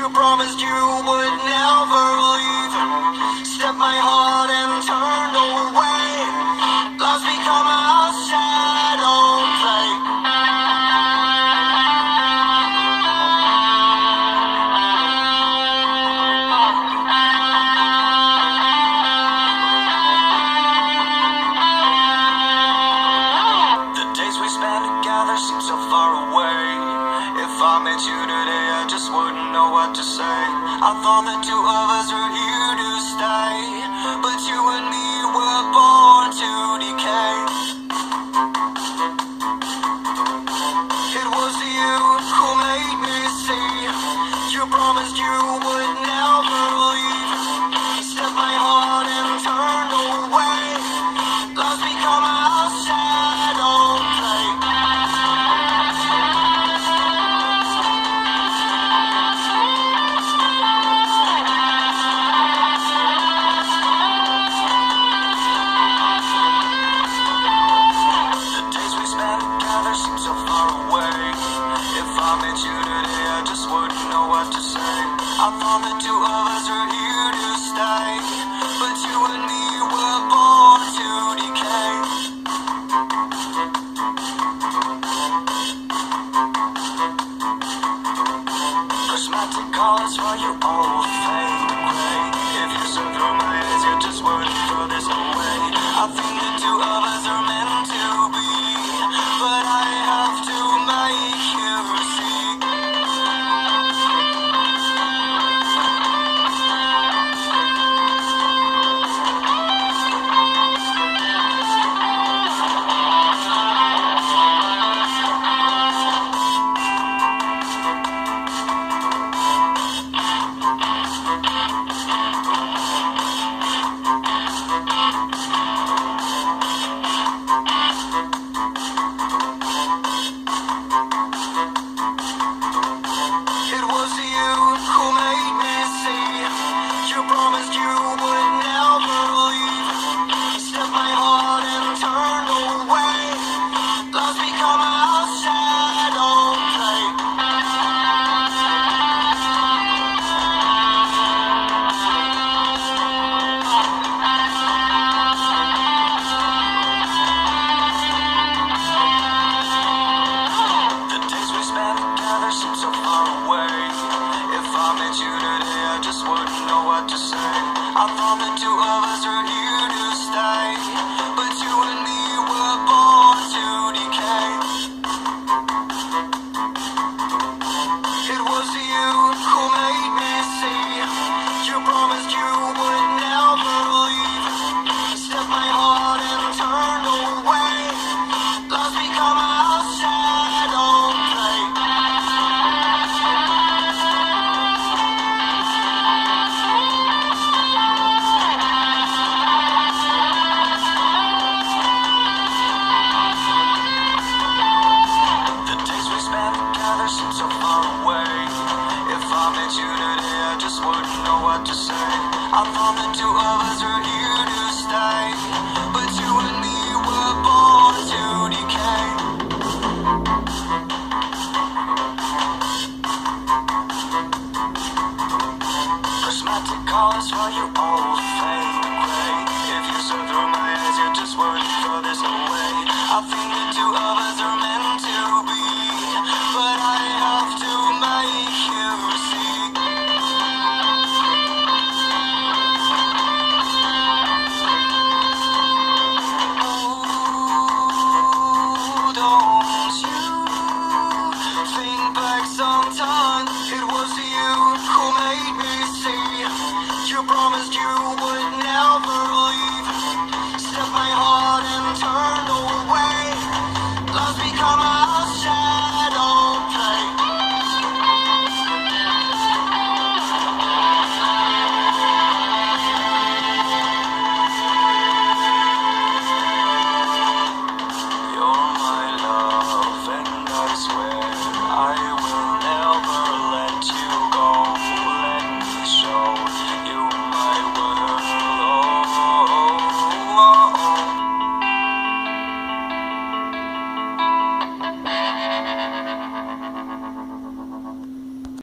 You promised you would never leave. Stepped my heart and turned away. Love's become a shadow play. The days we spent together seem so far away. If I met you today, I just wouldn't know what to say. I thought the two of us were here to stay, but you and me were born to decay. It was you who made me see. You promised you would never leave. Stepped my heart and turned away. Love's become a shadow play. The days we spent together seem so far away. If I met you today, I just wouldn't know what to say. I thought the two of us were here to stay, but you and me were born to decay. Prismatic colors for you all fade away. If you saw through my eyes, you just wouldn't throw this away. I think the two of us are meant to be, but I have to make you see. It was you who made me see. You promised you would never leave. Stepped my heart and turned away. Love's become a shadow play. The days we spent together seem so far away. If I met you today, I just wouldn't know what to say. I thought the two of us were here to stay, but you and me were born to decay. It was you who made me see. You promised you would never leave. Stepped my heart and turned away. Love's become a shadow play. The days we spent together seem so far away. If I met you today, I just wouldn't know what to say. I thought the two of us were here to stay, but you and me were born to decay. Prismatic colors for you all